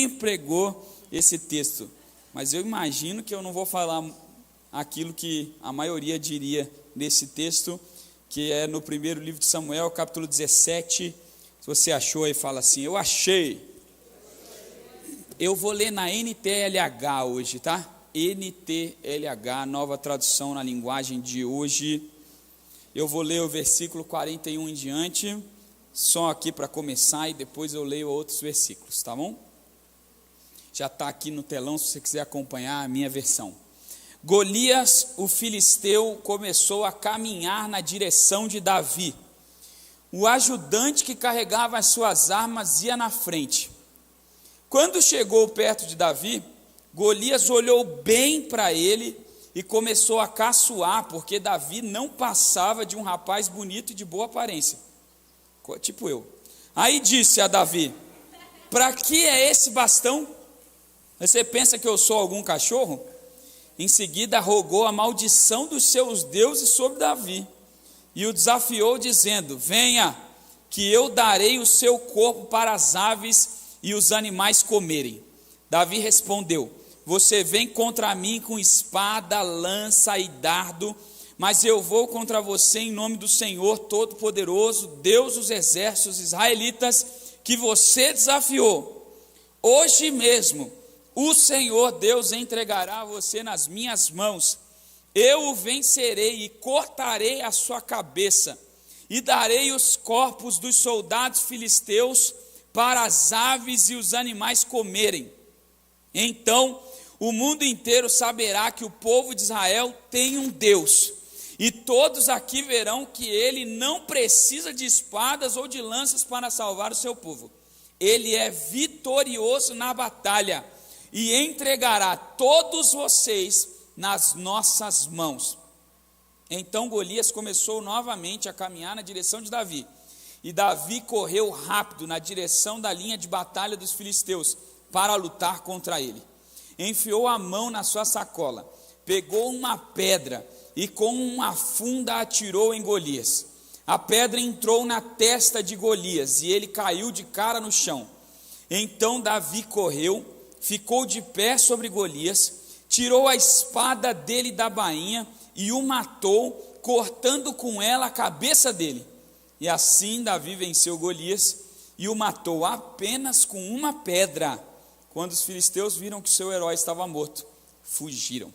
pregou esse texto, mas eu imagino que eu não vou falar aquilo que a maioria diria nesse texto, que é no primeiro livro de Samuel, capítulo 17. Se você achou aí, fala assim: eu achei. Eu vou ler na NTLH hoje, tá? NTLH, nova tradução na linguagem de hoje. Eu vou ler o versículo 41 em diante, só aqui para começar, e depois eu leio outros versículos, tá bom? Já está aqui no telão, se você quiser acompanhar a minha versão. Golias, o filisteu, começou a caminhar na direção de Davi. O ajudante que carregava as suas armas ia na frente. Quando chegou perto de Davi, Golias olhou bem para ele e começou a caçoar, porque Davi não passava de um rapaz bonito e de boa aparência, tipo eu. Aí disse a Davi: para que é esse bastão? Você pensa que eu sou algum cachorro? Em seguida rogou a maldição dos seus deuses sobre Davi e o desafiou dizendo: venha, que eu darei o seu corpo para as aves e os animais comerem. Davi respondeu: você vem contra mim com espada, lança e dardo, mas eu vou contra você em nome do Senhor Todo-Poderoso, Deus dos exércitos israelitas, que você desafiou. Hoje mesmo o Senhor Deus entregará você nas minhas mãos. Eu o vencerei e cortarei a sua cabeça, e darei os corpos dos soldados filisteus para as aves e os animais comerem. Então o mundo inteiro saberá que o povo de Israel tem um Deus, e todos aqui verão que ele não precisa de espadas ou de lanças para salvar o seu povo. Ele é vitorioso na batalha e entregará todos vocês nas nossas mãos. Então Golias começou novamente a caminhar na direção de Davi, e Davi correu rápido na direção da linha de batalha dos filisteus para lutar contra ele. Enfiou a mão na sua sacola, pegou uma pedra e com uma funda atirou em Golias. A pedra entrou na testa de Golias e ele caiu de cara no chão. Então Davi correu, ficou de pé sobre Golias, tirou a espada dele da bainha e o matou, cortando com ela a cabeça dele. E assim Davi venceu Golias e o matou apenas com uma pedra. Quando os filisteus viram que seu herói estava morto, fugiram.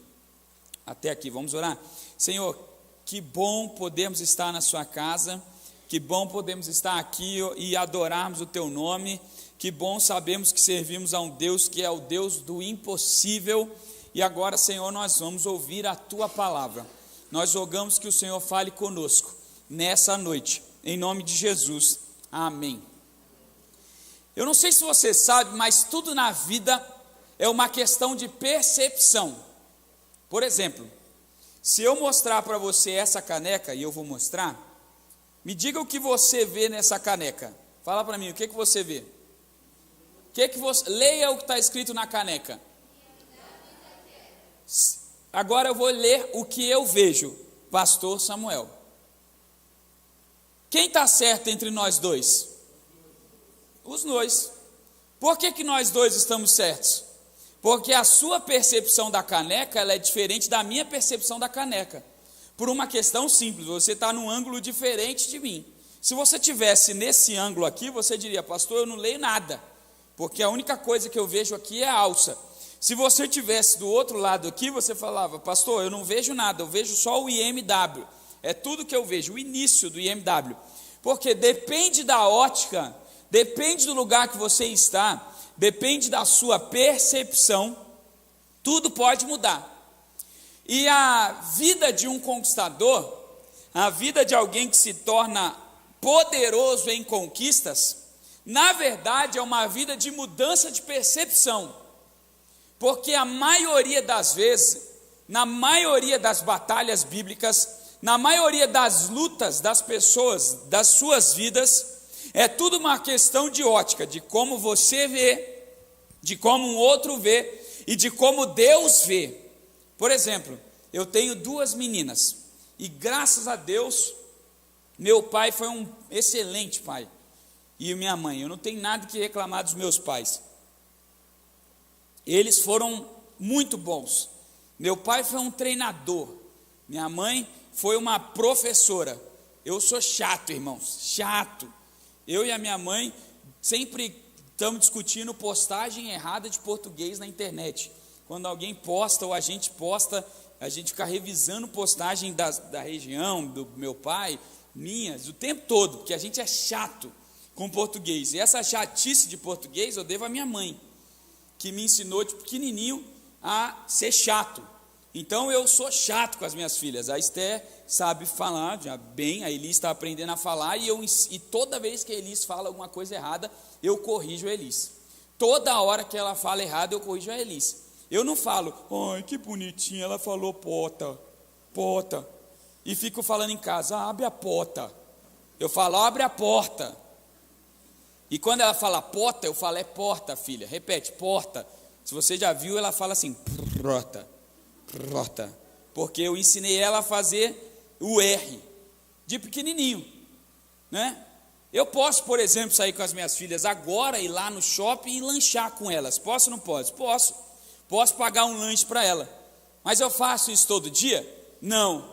Até aqui, vamos orar? Senhor, que bom podermos estar na sua casa, que bom podemos estar aqui e adorarmos o teu nome, que bom sabemos que servimos a um Deus que é o Deus do impossível. E agora, Senhor, nós vamos ouvir a tua palavra. Nós rogamos que o Senhor fale conosco nessa noite, em nome de Jesus, amém. Eu não sei se você sabe, mas tudo na vida é uma questão de percepção. Por exemplo, se eu mostrar para você essa caneca, e eu vou mostrar, me diga o que você vê nessa caneca. Fala para mim, o que você vê? Leia o que está escrito na caneca. Agora eu vou ler o que eu vejo, Pastor Samuel. Quem está certo entre nós dois? Os dois. Por que nós dois estamos certos? Porque a sua percepção da caneca, ela é diferente da minha percepção da caneca. Por uma questão simples, você está num ângulo diferente de mim. Se você estivesse nesse ângulo aqui, você diria: pastor, eu não leio nada, porque a única coisa que eu vejo aqui é a alça. Se você estivesse do outro lado aqui, você falava: pastor, eu não vejo nada, eu vejo só o IMW. É tudo que eu vejo, o início do IMW. Porque depende da ótica, depende do lugar que você está, depende da sua percepção, tudo pode mudar. E a vida de um conquistador, a vida de alguém que se torna poderoso em conquistas, na verdade é uma vida de mudança de percepção. Porque a maioria das vezes, na maioria das batalhas bíblicas, na maioria das lutas das pessoas, das suas vidas, é tudo uma questão de ótica, de como você vê, de como um outro vê e de como Deus vê. Por exemplo, eu tenho 2 meninas e graças a Deus, meu pai foi um excelente pai e minha mãe, eu não tenho nada que reclamar dos meus pais. eles foram muito bons. Meu pai foi um treinador, minha mãe foi uma professora. Eu sou chato, irmãos, chato. Eu e a minha mãe sempre estamos discutindo postagem errada de português na internet. Quando alguém posta ou a gente posta, a gente fica revisando postagem da região, do meu pai, minhas, o tempo todo, porque a gente é chato com português. E essa chatice de português eu devo à minha mãe, que me ensinou de pequenininho a ser chato. Então eu sou chato com as minhas filhas. A Esther sabe falar já bem, a Elis está aprendendo a falar, e toda vez que a Elis fala alguma coisa errada, eu corrijo a Elis. Toda hora que ela fala errado, eu corrijo a Elis. Eu não falo, ai, que bonitinha, ela falou pota, pota. E fico falando em casa, abre a porta. Eu falo, abre a porta. E quando ela fala porta, eu falo, é porta, filha. Repete, porta. Se você já viu, ela fala assim, porta, porta. Porque eu ensinei ela a fazer o R, de pequenininho, né? Eu posso, por exemplo, sair com as minhas filhas agora, ir lá no shopping e lanchar com elas. Posso ou não posso? Posso. Posso pagar um lanche para ela. Mas eu faço isso todo dia? Não.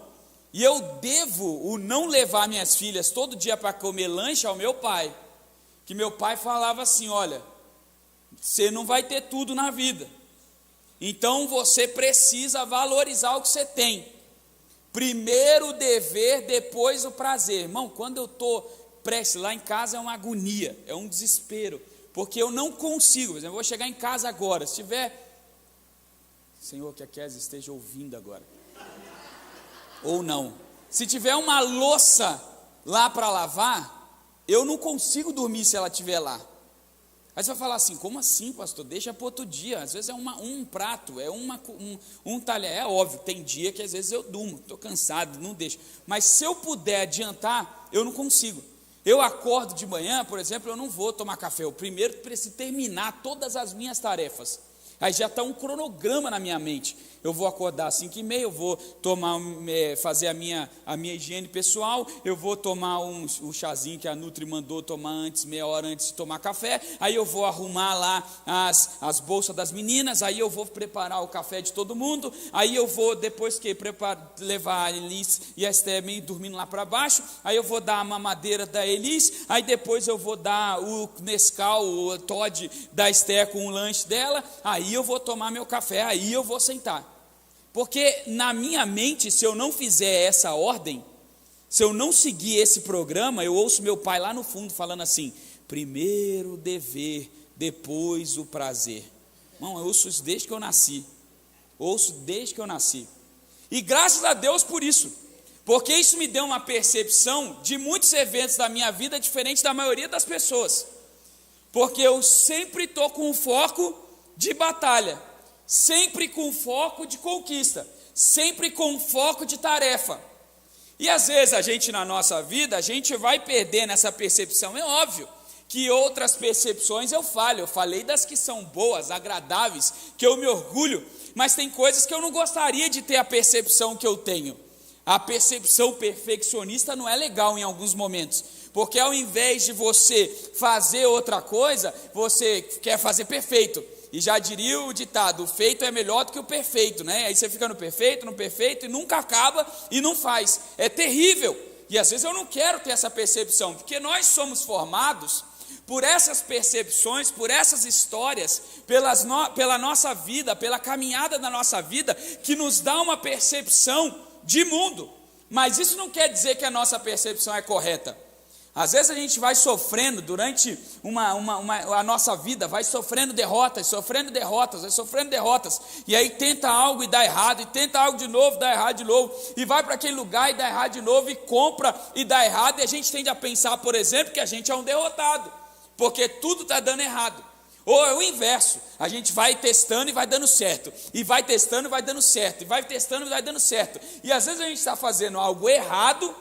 E eu devo o não levar minhas filhas todo dia para comer lanche ao meu pai. Que meu pai falava assim, olha, você não vai ter tudo na vida. Então você precisa valorizar o que você tem. Primeiro o dever, depois o prazer. Irmão, quando eu estou prestes, lá em casa é uma agonia, é um desespero. Porque eu não consigo, por exemplo, eu vou chegar em casa agora, se tiver... Senhor, que a Kézia esteja ouvindo agora. Ou não. Se tiver uma louça lá para lavar, eu não consigo dormir se ela estiver lá. Aí você vai falar assim, como assim, pastor? Deixa para outro dia. Às vezes é um prato, é um talher. É óbvio, tem dia que às vezes eu durmo, estou cansado, não deixo. Mas se eu puder adiantar, eu não consigo. Eu acordo de manhã, por exemplo, eu não vou tomar café. Eu primeiro preciso terminar todas as minhas tarefas. Aí já está um cronograma na minha mente. Eu vou acordar às 5h30, eu vou fazer a minha higiene pessoal, eu vou tomar um chazinho que a Nutri mandou tomar antes, meia hora antes de tomar café, aí eu vou arrumar lá as bolsas das meninas, aí eu vou preparar o café de todo mundo, aí eu vou, depois que levar a Elis e a Esther meio dormindo lá para baixo, aí eu vou dar a mamadeira da Elis, aí depois eu vou dar o Nescau, o Todd da Esther com o lanche dela, aí eu vou tomar meu café, aí eu vou sentar. Porque na minha mente, se eu não fizer essa ordem, se eu não seguir esse programa, eu ouço meu pai lá no fundo falando assim, primeiro o dever, depois o prazer. Irmão, eu ouço isso desde que eu nasci. E graças a Deus por isso, porque isso me deu uma percepção de muitos eventos da minha vida diferente da maioria das pessoas. Porque eu sempre estou com o foco de batalha, sempre com foco de conquista, sempre com foco de tarefa. E às vezes a gente na nossa vida, a gente vai perdendo essa percepção. É óbvio que outras percepções eu falei das que são boas, agradáveis, que eu me orgulho, mas tem coisas que eu não gostaria de ter a percepção que eu tenho. A percepção perfeccionista não é legal em alguns momentos, porque ao invés de você fazer outra coisa, você quer fazer perfeito. E já diria o ditado, o feito é melhor do que o perfeito, né? Aí você fica no perfeito, e nunca acaba e não faz. É terrível. E às vezes eu não quero ter essa percepção, porque nós somos formados por essas percepções, por essas histórias, pela nossa vida, pela caminhada da nossa vida, que nos dá uma percepção de mundo. Mas isso não quer dizer que a nossa percepção é correta. Às vezes a gente vai sofrendo durante a nossa vida, vai sofrendo derrotas, e aí tenta algo e dá errado, e tenta algo de novo, dá errado de novo, e vai para aquele lugar e dá errado de novo, e compra e dá errado, e a gente tende a pensar, por exemplo, que a gente é um derrotado, porque tudo está dando errado. Ou é o inverso, a gente vai testando e vai dando certo, e vai testando e vai dando certo, e vai testando e vai dando certo, e às vezes a gente está fazendo algo errado,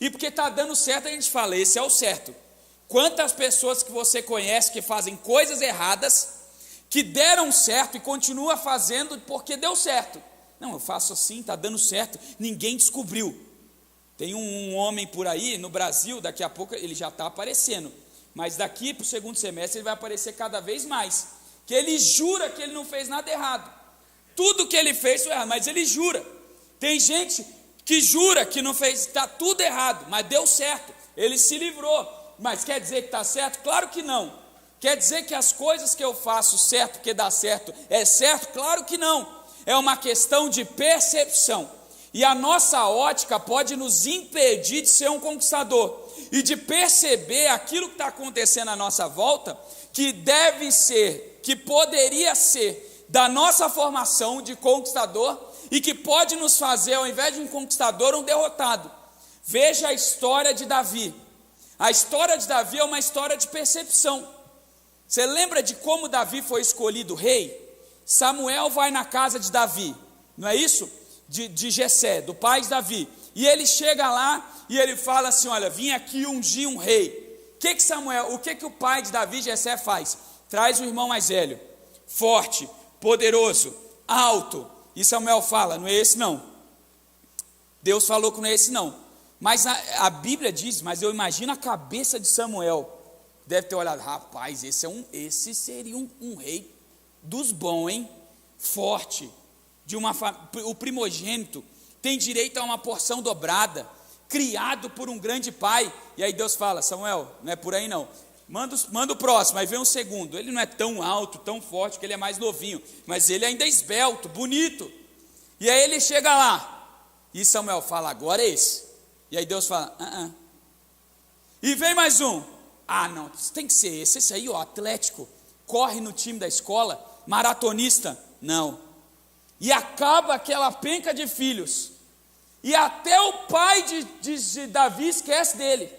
e porque está dando certo, a gente fala, esse é o certo. Quantas pessoas que você conhece que fazem coisas erradas, que deram certo e continua fazendo porque deu certo? Não, eu faço assim, está dando certo, ninguém descobriu. Tem um homem por aí no Brasil, daqui a pouco ele já está aparecendo, mas daqui para o segundo semestre ele vai aparecer cada vez mais, que ele jura que ele não fez nada errado. Tudo que ele fez foi errado, mas ele jura. Tem gente que jura que não fez, está tudo errado, mas deu certo, ele se livrou. Mas quer dizer que está certo? Claro que não. Quer dizer que as coisas que eu faço certo, porque dá certo, é certo? Claro que não. É uma questão de percepção. E a nossa ótica pode nos impedir de ser um conquistador e de perceber aquilo que está acontecendo à nossa volta, que deve ser, que poderia ser da nossa formação de conquistador e que pode nos fazer, ao invés de um conquistador, um derrotado. Veja a história de Davi. A história de Davi é uma história de percepção. Você lembra de como Davi foi escolhido rei? Samuel vai na casa de Davi, não é isso? De Jessé, do pai de Davi. E ele chega lá e ele fala assim: olha, vim aqui ungir um rei. O que o pai de Davi, Jessé, faz? Traz o irmão mais velho, forte, poderoso, alto. E Samuel fala: não é esse não. Deus falou que não é esse não. Mas a Bíblia diz, mas eu imagino a cabeça de Samuel. Deve ter olhado: rapaz, esse seria um rei dos bons, hein? Forte, o primogênito, tem direito a uma porção dobrada, criado por um grande pai. E aí Deus fala: Samuel, não é por aí não, manda o próximo. Aí vem um segundo, ele não é tão alto, tão forte, que ele é mais novinho, mas ele ainda é esbelto, bonito. E aí ele chega lá, e Samuel fala: agora é esse. E aí Deus fala: E vem mais um. Não, tem que ser esse aí, ó, atlético, corre no time da escola, maratonista. Não. E acaba aquela penca de filhos. E até o pai de Davi esquece dele.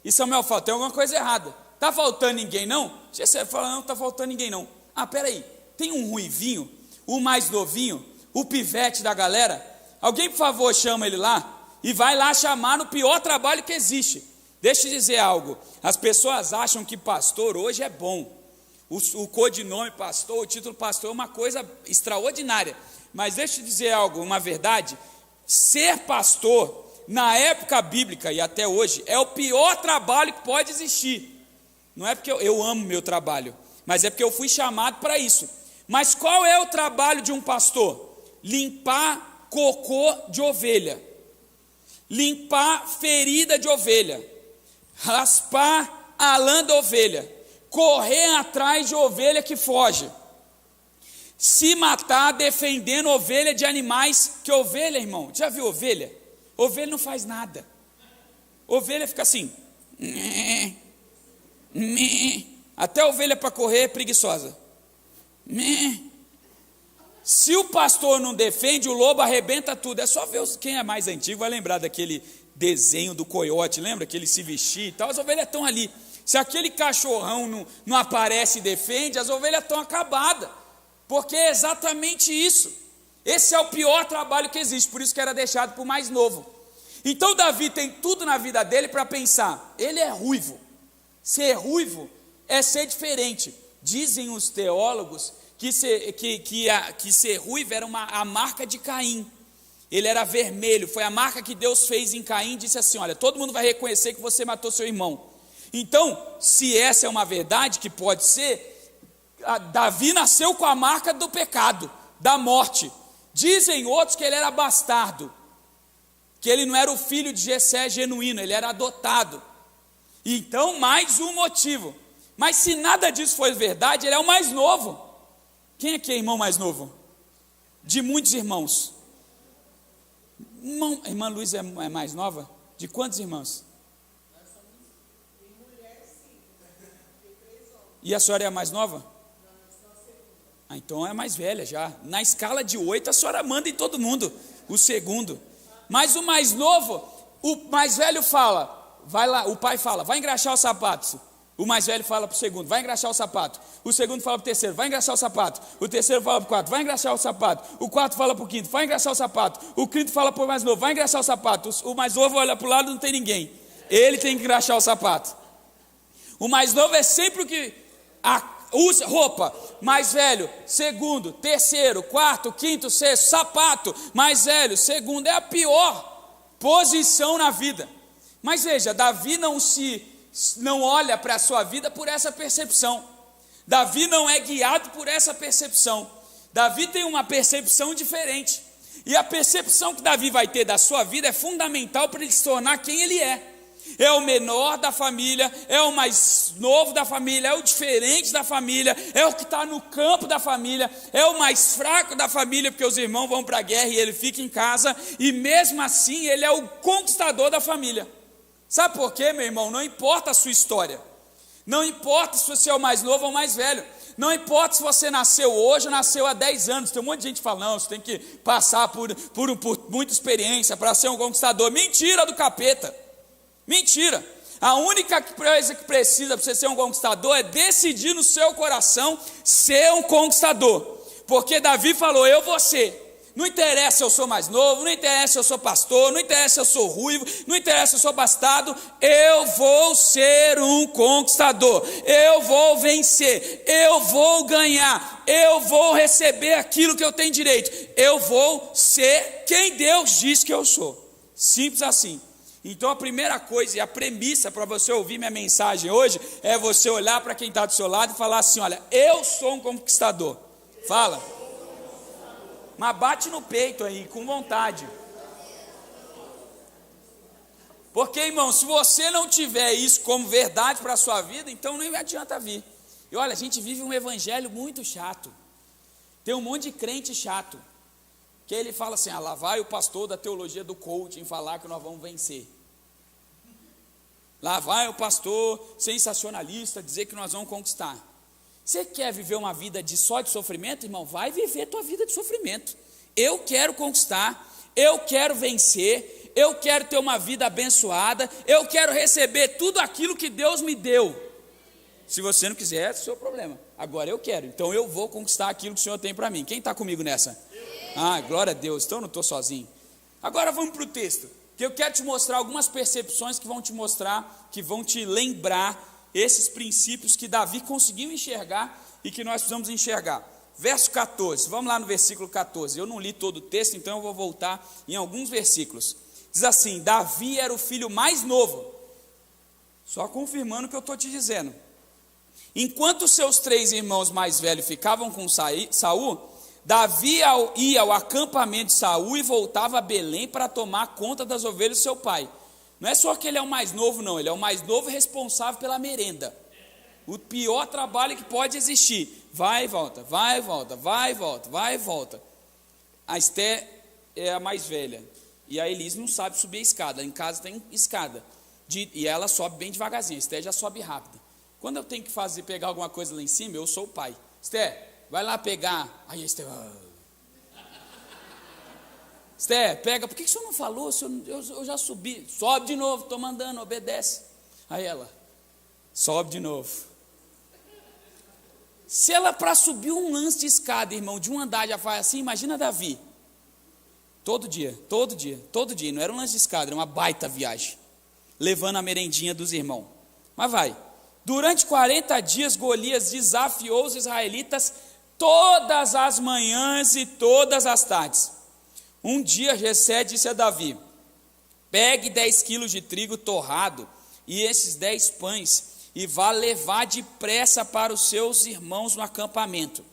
E Samuel fala: tem alguma coisa errada. Está faltando ninguém não? Você fala: não está faltando ninguém não. Peraí, tem um ruivinho, o mais novinho, o pivete da galera. Alguém por favor chama ele lá. E vai lá chamar no pior trabalho que existe. Deixa eu dizer algo. As pessoas acham que pastor hoje é bom. O codinome pastor, o título pastor é uma coisa extraordinária. Mas deixa eu dizer algo, uma verdade. Ser pastor, na época bíblica e até hoje, é o pior trabalho que pode existir. Não é porque eu amo meu trabalho, mas é porque eu fui chamado para isso. Mas qual é o trabalho de um pastor? Limpar cocô de ovelha, limpar ferida de ovelha, raspar a lã da ovelha, correr atrás de ovelha que foge, se matar defendendo ovelha de animais. Que ovelha, irmão, já viu ovelha? Ovelha não faz nada. Ovelha fica assim, até ovelha para correr é preguiçosa. Se o pastor não defende, o lobo arrebenta tudo. É só ver quem é mais antigo vai lembrar daquele desenho do coiote, lembra que ele se vestia e tal? As ovelhas estão ali. Se aquele cachorrão não aparece e defende, as ovelhas estão acabadas, porque é exatamente isso. Esse é o pior trabalho que existe, por isso que era deixado para o mais novo. Então Davi tem tudo na vida dele para pensar: ele é ruivo, ser ruivo é ser diferente. Dizem os teólogos que ser ruivo era a marca de Caim. Ele era vermelho, foi a marca que Deus fez em Caim e disse assim: olha, todo mundo vai reconhecer que você matou seu irmão. Então, se essa é uma verdade, que pode ser, Davi nasceu com a marca do pecado, da morte. Dizem outros que ele era bastardo, que ele não era o filho de Jessé genuíno, ele era adotado. Então, mais um motivo. Mas se nada disso for verdade, ele é o mais novo. Quem aqui é irmão mais novo? De muitos irmãos. Irmã Luísa é mais nova? De quantos irmãos? E a senhora é a mais nova? Então é a mais velha já. Na escala de 8 a senhora manda em todo mundo. O segundo. Mas o mais novo, o mais velho fala, vai lá, o pai fala: vai engraxar os sapatos. O mais velho fala para o segundo: vai engraxar o sapato. O segundo fala para o terceiro: vai engraxar o sapato. O terceiro fala para o quarto: vai engraxar o sapato. O quarto fala para o quinto: vai engraxar o sapato. O quinto fala para o mais novo: vai engraxar o sapato. O mais novo olha para o lado, não tem ninguém. Ele tem que engraxar o sapato. O mais novo é sempre o que usa roupa. Mais velho, segundo, terceiro, quarto, quinto, sexto, sapato. Mais velho, segundo. É a pior posição na vida. Mas veja, Davi não olha para a sua vida por essa percepção. Davi não é guiado por essa percepção. Davi tem uma percepção diferente. E a percepção que Davi vai ter da sua vida é fundamental para ele se tornar quem ele é. É o menor da família, é o mais novo da família, é o diferente da família, é o que está no campo da família, é o mais fraco da família, porque os irmãos vão para a guerra e ele fica em casa, e mesmo assim ele é o conquistador da família. Sabe por quê, meu irmão? Não importa a sua história, não importa se você é o mais novo ou o mais velho, não importa se você nasceu hoje ou nasceu há 10 anos, tem um monte de gente que fala, não, você tem que passar por muita experiência para ser um conquistador. Mentira do capeta, mentira. A única coisa que precisa para você ser um conquistador é decidir no seu coração ser um conquistador, porque Davi falou, eu vou ser. Não interessa se eu sou mais novo, não interessa se eu sou pastor, não interessa se eu sou ruivo, não interessa se eu sou bastardo, eu vou ser um conquistador, eu vou vencer, eu vou ganhar, eu vou receber aquilo que eu tenho direito, eu vou ser quem Deus diz que eu sou. Simples assim. Então a primeira coisa e a premissa para você ouvir minha mensagem hoje é você olhar para quem está do seu lado e falar assim, olha, eu sou um conquistador. Fala. Mas bate no peito aí, com vontade. Porque, irmão, se você não tiver isso como verdade para a sua vida, então não adianta vir. E olha, a gente vive um evangelho muito chato. Tem um monte de crente chato, que ele fala assim, lá vai o pastor da teologia do coaching falar que nós vamos vencer. Lá vai o pastor sensacionalista dizer que nós vamos conquistar. Você quer viver uma vida só de sofrimento, irmão? Vai viver a tua vida de sofrimento. Eu quero conquistar, eu quero vencer, eu quero ter uma vida abençoada, eu quero receber tudo aquilo que Deus me deu. Se você não quiser, é o seu problema. Agora eu quero, então eu vou conquistar aquilo que o Senhor tem para mim. Quem está comigo nessa? Ah, glória a Deus, então eu não estou sozinho. Agora vamos para o texto, que eu quero te mostrar algumas percepções que vão te mostrar, que vão te lembrar esses princípios que Davi conseguiu enxergar e que nós precisamos enxergar. Verso 14, vamos lá no versículo 14. Eu não li todo o texto, então eu vou voltar em alguns versículos. Diz assim, Davi era o filho mais novo. Só confirmando o que eu estou te dizendo. Enquanto seus 3 irmãos mais velhos ficavam com Saul, Davi ia ao acampamento de Saul e voltava a Belém para tomar conta das ovelhas do seu pai. Não é só que ele é o mais novo, não. Ele é o mais novo e responsável pela merenda. O pior trabalho que pode existir. Vai e volta, vai e volta, vai e volta, vai e volta. A Esté é a mais velha. E a Elise não sabe subir a escada. Em casa tem escada. E ela sobe bem devagarzinho. A Esté já sobe rápido. Quando eu tenho que pegar alguma coisa lá em cima, eu sou o pai. Esté, vai lá pegar. Aí a Esté... Esté, pega, por que o senhor não falou? Eu já subi. Sobe de novo, estou mandando, obedece. Aí ela, sobe de novo. Se ela para subir um lance de escada, irmão, de um andar já faz assim, imagina Davi. Todo dia, não era um lance de escada, era uma baita viagem. Levando a merendinha dos irmãos. Mas vai. Durante 40 dias, Golias desafiou os israelitas todas as manhãs e todas as tardes. Um dia Jessé disse a Davi, pegue 10 quilos de trigo torrado e esses 10 pães e vá levar depressa para os seus irmãos no acampamento.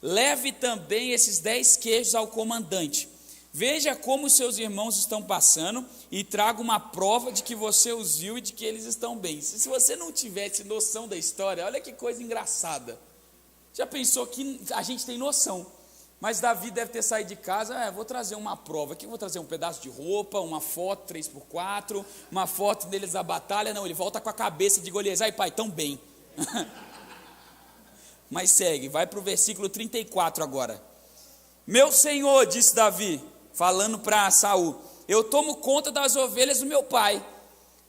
Leve também esses 10 queijos ao comandante. Veja como os seus irmãos estão passando e traga uma prova de que você os viu e de que eles estão bem. Se você não tivesse noção da história, olha que coisa engraçada. Já pensou que a gente tem noção? Mas Davi deve ter saído de casa, vou trazer uma prova aqui, vou trazer um pedaço de roupa, uma foto 3x4, uma foto deles da batalha. Não, ele volta com a cabeça de Golias. Ai pai, tão bem. Mas segue, vai para o versículo 34 agora. Meu senhor, disse Davi, falando para Saul, eu tomo conta das ovelhas do meu pai.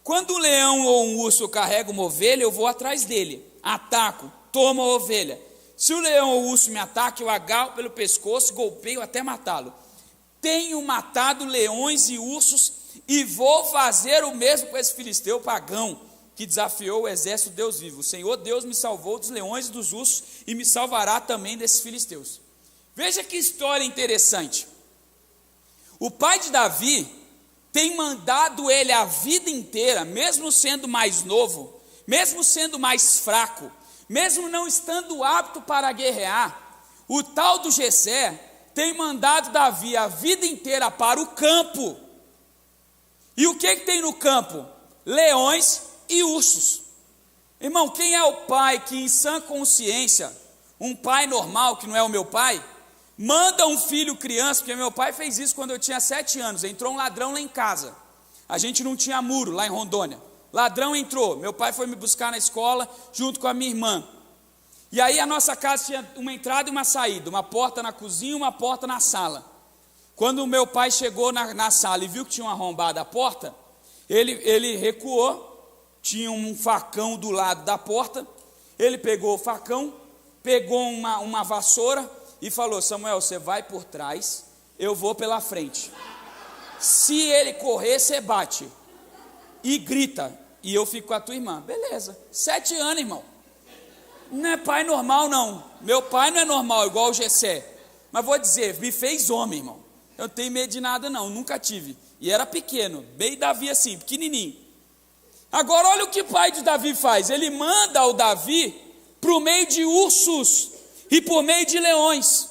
Quando um leão ou um urso carrega uma ovelha, eu vou atrás dele, ataco, tomo a ovelha. Se o leão ou o urso me ataca, eu agarro pelo pescoço, golpeio até matá-lo. Tenho matado leões e ursos e vou fazer o mesmo com esse filisteu pagão que desafiou o exército de Deus vivo. O Senhor Deus me salvou dos leões e dos ursos e me salvará também desses filisteus. Veja que história interessante. O pai de Davi tem mandado ele a vida inteira, mesmo sendo mais novo, mesmo sendo mais fraco, mesmo não estando apto para guerrear, o tal do Jessé tem mandado Davi a vida inteira para o campo. E o que tem no campo? Leões e ursos. Irmão, quem é o pai que em sã consciência, um pai normal, que não é o meu pai, manda um filho criança, porque meu pai fez isso quando eu tinha 7 anos, entrou um ladrão lá em casa, a gente não tinha muro lá em Rondônia, ladrão entrou, meu pai foi me buscar na escola, junto com a minha irmã, e aí a nossa casa tinha uma entrada e uma saída, uma porta na cozinha e uma porta na sala. Quando o meu pai chegou na sala e viu que tinha uma arrombada a porta, ele recuou, tinha um facão do lado da porta, ele pegou o facão, pegou uma vassoura e falou: Samuel, você vai por trás, eu vou pela frente. Se ele correr, você bate e grita, e eu fico com a tua irmã. Beleza, 7 anos, irmão. Não é pai normal, não. Meu pai não é normal, igual o Jessé. Mas vou dizer, me fez homem, irmão. Eu não tenho medo de nada, não, nunca tive. E era pequeno, bem Davi assim, pequenininho. Agora olha o que o pai de Davi faz. Ele manda o Davi para o meio de ursos e por meio de leões.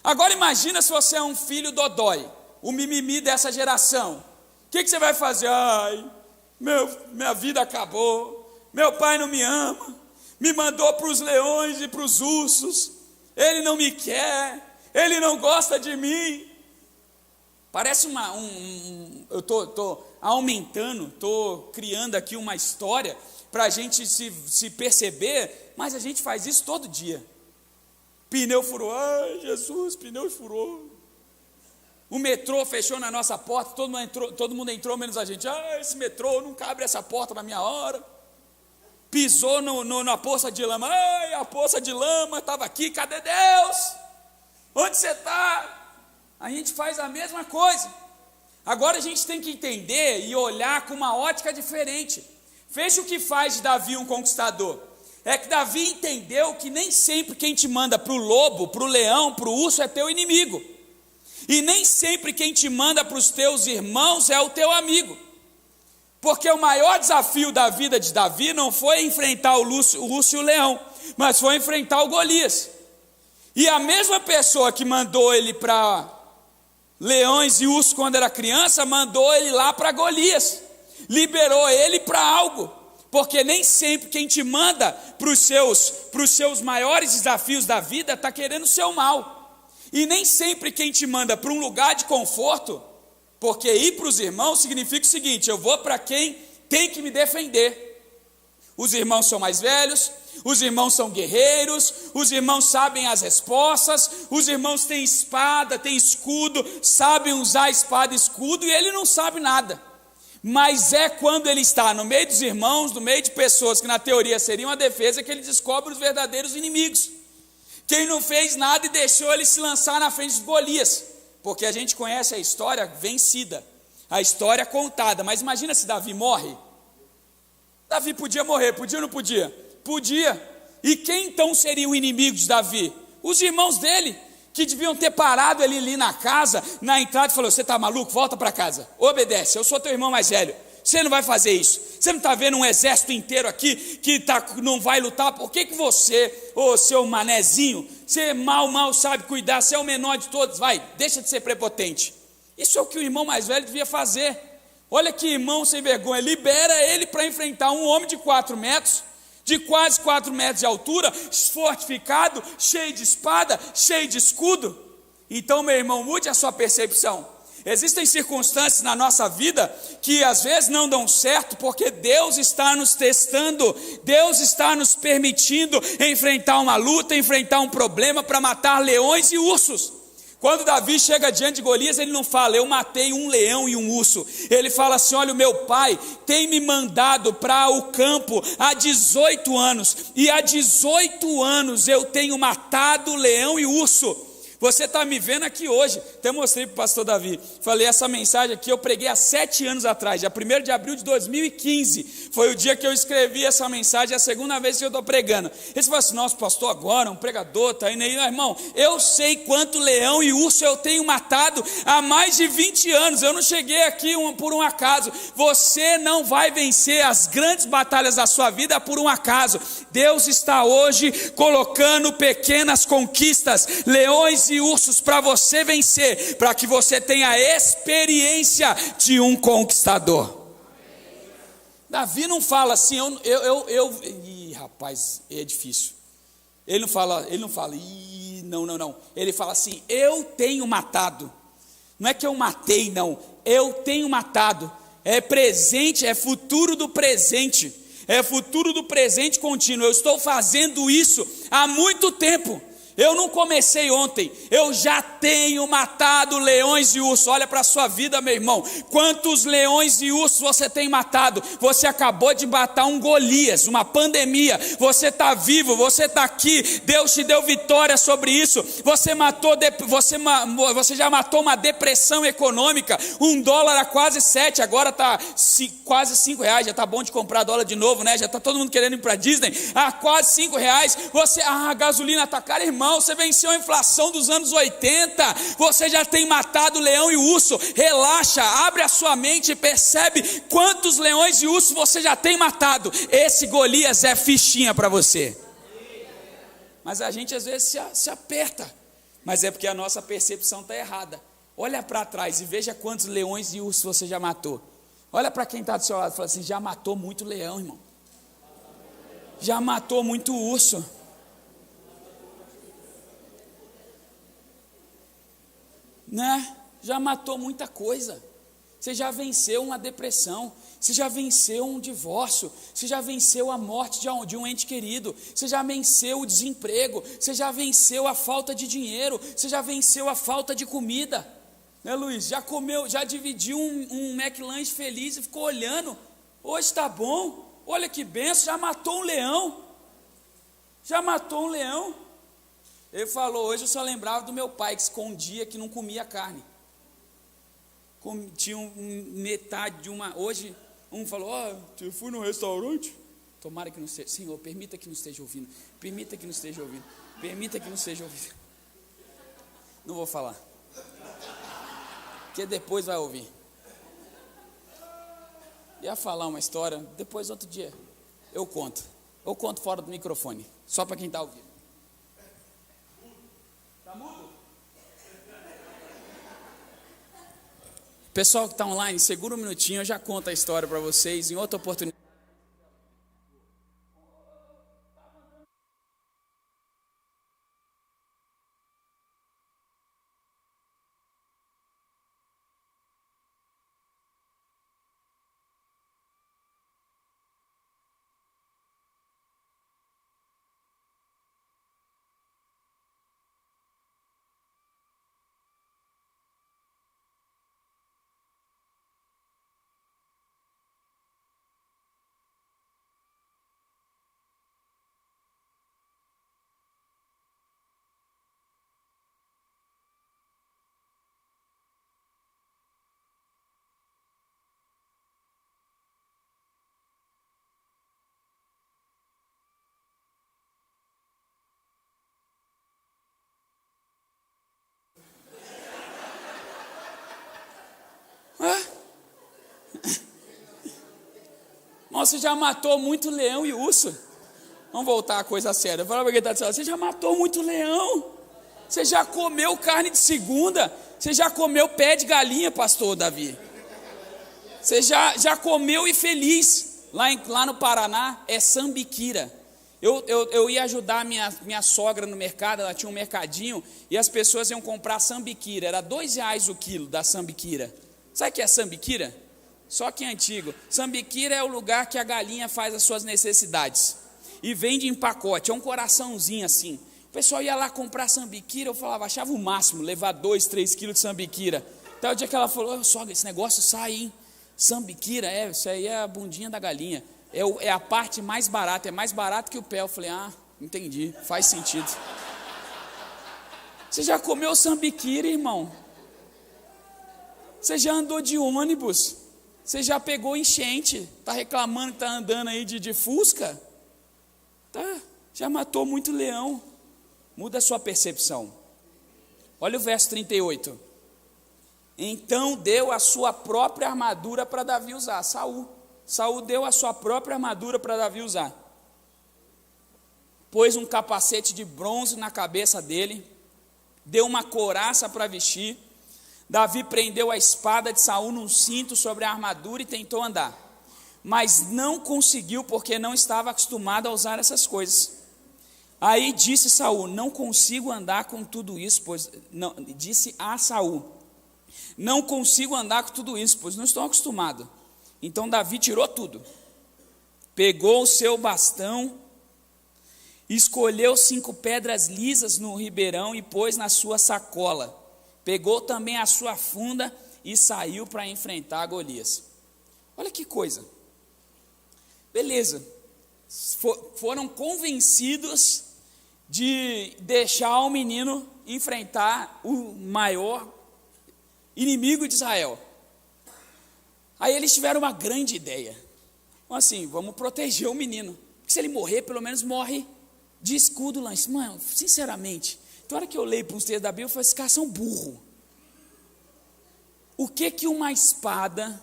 Agora imagina se você é um filho dodói, o mimimi dessa geração. O que você vai fazer? Ai, minha vida acabou, meu pai não me ama, me mandou para os leões e para os ursos, ele não me quer, ele não gosta de mim. Parece eu estou aumentando, estou criando aqui uma história para a gente se perceber, mas a gente faz isso todo dia. Pneu furou, ai Jesus, pneu furou. O metrô fechou na nossa porta, todo mundo entrou menos a gente. Ah, esse metrô nunca abre essa porta na minha hora. Pisou na poça de lama, ai, a poça de lama estava aqui, cadê Deus? Onde você está? A gente faz a mesma coisa. Agora a gente tem que entender e olhar com uma ótica diferente. Veja o que faz de Davi um conquistador. É que Davi entendeu que nem sempre quem te manda para o lobo, para o leão, para o urso é teu inimigo. E nem sempre quem te manda para os teus irmãos é o teu amigo. Porque o maior desafio da vida de Davi não foi enfrentar o urso e o leão, mas foi enfrentar o Golias. E a mesma pessoa que mandou ele para leões e ursos quando era criança, mandou ele lá para Golias, liberou ele para algo, porque nem sempre quem te manda para os seus maiores desafios da vida está querendo o seu mal, e nem sempre quem te manda para um lugar de conforto, porque ir para os irmãos significa o seguinte: eu vou para quem tem que me defender. Os irmãos são mais velhos, os irmãos são guerreiros, os irmãos sabem as respostas, os irmãos têm espada, têm escudo, sabem usar espada e escudo, e ele não sabe nada. Mas é quando ele está no meio dos irmãos, no meio de pessoas que na teoria seriam a defesa, que ele descobre os verdadeiros inimigos. Quem não fez nada e deixou ele se lançar na frente de Golias, porque a gente conhece a história vencida, a história contada. Mas imagina se Davi morre. Davi podia morrer, podia ou não podia? Podia. E quem então seria o inimigo de Davi? Os irmãos dele, que deviam ter parado ele ali na casa, na entrada, e falou: você está maluco? Volta para casa, obedece, eu sou teu irmão mais velho, você não vai fazer isso. Você não está vendo um exército inteiro aqui que não vai lutar? Por que você, seu manezinho, você mal sabe cuidar, você é o menor de todos, vai, deixa de ser prepotente. Isso é o que o irmão mais velho devia fazer. Olha que irmão sem vergonha, libera ele para enfrentar um homem de 4 metros, de quase 4 metros de altura, fortificado, cheio de espada, cheio de escudo. Então, meu irmão, mude a sua percepção. Existem circunstâncias na nossa vida que às vezes não dão certo, porque Deus está nos testando, Deus está nos permitindo enfrentar uma luta, enfrentar um problema para matar leões e ursos. Quando Davi chega diante de Golias, ele não fala: eu matei um leão e um urso. Ele fala assim: olha, o meu pai tem me mandado para o campo há 18 anos, e há 18 anos eu tenho matado leão e urso. Você está me vendo aqui hoje. Até mostrei para o pastor Davi. Falei, essa mensagem aqui eu preguei há 7 anos atrás. Dia 1º de abril de 2015. Foi o dia que eu escrevi essa mensagem. É a segunda vez que eu estou pregando. Eles falaram assim, nossa, pastor agora, um pregador, está indo aí. Não, irmão, eu sei quanto leão e urso eu tenho matado há mais de 20 anos. Eu não cheguei aqui por um acaso. Você não vai vencer as grandes batalhas da sua vida por um acaso. Deus está hoje colocando pequenas conquistas, leões e ursos para você vencer, para que você tenha a experiência de um conquistador. Davi não fala assim, ih, rapaz, é difícil. Ele não fala, ih, não. Ele fala assim, eu tenho matado. Não é que eu matei, não. Eu tenho matado. É presente, é futuro do presente. É futuro do presente contínuo. Eu estou fazendo isso há muito tempo. Eu não comecei ontem, eu já tenho matado leões e ursos. Olha para a sua vida, meu irmão, quantos leões e ursos você tem matado? Você acabou de matar um Golias, uma pandemia. Você está vivo, você está aqui, Deus te deu vitória sobre isso. Você já matou uma depressão econômica. $1 a quase 7, agora está quase R$5. Já está bom de comprar dólar de novo, né? Já está todo mundo querendo ir para Disney. Quase R$5. A gasolina está cara, irmão. Você venceu a inflação dos anos 80, você já tem matado o leão e o urso. Relaxa, abre a sua mente e percebe quantos leões e ursos você já tem matado. Esse Golias é fichinha para você. Mas a gente às vezes se aperta, mas é porque a nossa percepção está errada. Olha para trás e veja quantos leões e ursos você já matou. Olha para quem está do seu lado e fala assim, já matou muito leão, irmão. Já matou muito urso. Né? Já matou muita coisa. Você já venceu uma depressão, você já venceu um divórcio, você já venceu a morte de um ente querido, você já venceu o desemprego, você já venceu a falta de dinheiro, você já venceu a falta de comida, né, Luiz? Já comeu, já dividiu um McLanche feliz e ficou olhando. Hoje está bom, olha que benção, já matou um leão. Já matou um leão. Ele falou, hoje eu só lembrava do meu pai que escondia, que não comia carne. Tinha metade de uma... Hoje, um falou, eu fui num restaurante. Tomara que não esteja... Senhor, permita que não esteja ouvindo. Permita que não esteja ouvindo. Permita que não esteja ouvindo. Não vou falar. Porque depois vai ouvir. Ia falar uma história, depois outro dia eu conto. Eu conto fora do microfone, só para quem está ouvindo. Pessoal que está online, segura um minutinho, eu já conto a história para vocês em outra oportunidade. Nossa, você já matou muito leão e urso. Vamos voltar à coisa séria. Fala para quem está do seu lado, você já matou muito leão. Você já comeu carne de segunda. Você já comeu pé de galinha, pastor Davi. Você já comeu e feliz. Lá no Paraná é sambiquira. Eu ia ajudar minha sogra no mercado, ela tinha um mercadinho, e as pessoas iam comprar sambiquira. Era R$2 o quilo da sambiquira. Sabe o que é sambiquira? Só que é antigo. Sambiquira é o lugar que a galinha faz as suas necessidades e vende em pacote, é um coraçãozinho assim. O pessoal ia lá comprar sambiquira, eu falava, achava o máximo levar 2, 3 quilos de sambiquira. Até o dia que ela falou, sogra, esse negócio sai, hein? Sambiquira, isso aí é a bundinha da galinha, é a parte mais barata, é mais barato que o pé. Eu falei, entendi, faz sentido. Você já comeu sambiquira, irmão? Você já andou de ônibus? Você já pegou enchente? Está reclamando que está andando aí de Fusca? Tá, já matou muito leão. Muda a sua percepção. Olha o verso 38. Então deu a sua própria armadura para Davi usar. Saul deu a sua própria armadura para Davi usar. Pôs um capacete de bronze na cabeça dele, deu uma couraça para vestir. Davi prendeu a espada de Saul num cinto sobre a armadura e tentou andar, mas não conseguiu porque não estava acostumado a usar essas coisas. Aí disse Saul: não consigo andar com tudo isso, pois não, disse a Saul: não consigo andar com tudo isso, pois não estou acostumado. Então Davi tirou tudo, pegou o seu bastão, escolheu 5 pedras lisas no ribeirão e pôs na sua sacola. Pegou também a sua funda e saiu para enfrentar Golias. Olha que coisa. Beleza. Foram convencidos de deixar o menino enfrentar o maior inimigo de Israel. Aí eles tiveram uma grande ideia. Assim, vamos proteger o menino. Porque se ele morrer, pelo menos morre de escudo lá em cima. Mano, sinceramente, na hora que eu leio para os textos da Bíblia, eu falo, esses caras são burros. O que uma espada,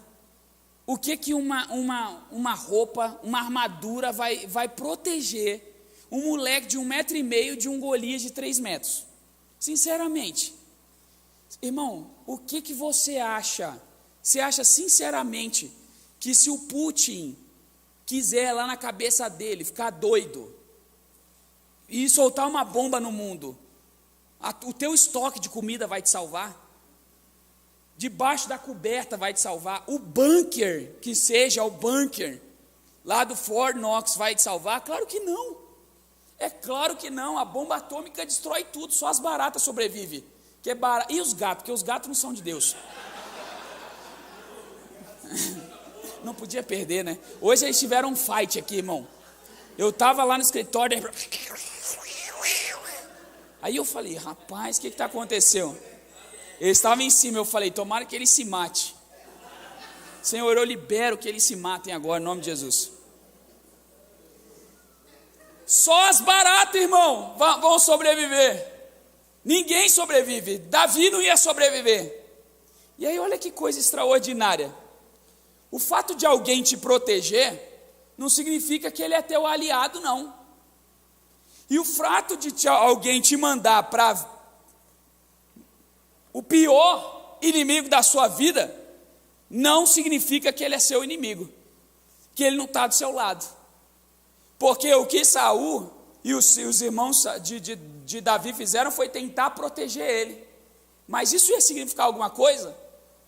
o que uma roupa, uma armadura vai proteger um moleque de 1,5 metro de um Golias de 3 metros? Sinceramente, irmão, o que você acha? Você acha sinceramente que se o Putin quiser lá na cabeça dele ficar doido e soltar uma bomba no mundo, o teu estoque de comida vai te salvar? Debaixo da coberta vai te salvar? O bunker, que seja o bunker lá do Fort Knox, vai te salvar? Claro que não. É claro que não. A bomba atômica destrói tudo, só as baratas sobrevivem. E os gatos? Porque os gatos não são de Deus. Não podia perder, né? Hoje eles tiveram um fight aqui, irmão. Eu estava lá no escritório, aí eu falei, rapaz, o que está acontecendo? Ele estava em cima, eu falei, tomara que ele se mate. Senhor, eu libero que eles se matem agora, em nome de Jesus. Só as baratas, irmão, vão sobreviver. Ninguém sobrevive. Davi não ia sobreviver. E aí olha que coisa extraordinária. O fato de alguém te proteger não significa que ele é teu aliado, não. E o fato de alguém te mandar para o pior inimigo da sua vida não significa que ele é seu inimigo, que ele não está do seu lado. Porque o que Saul e os irmãos de Davi fizeram foi tentar proteger ele. Mas isso ia significar alguma coisa?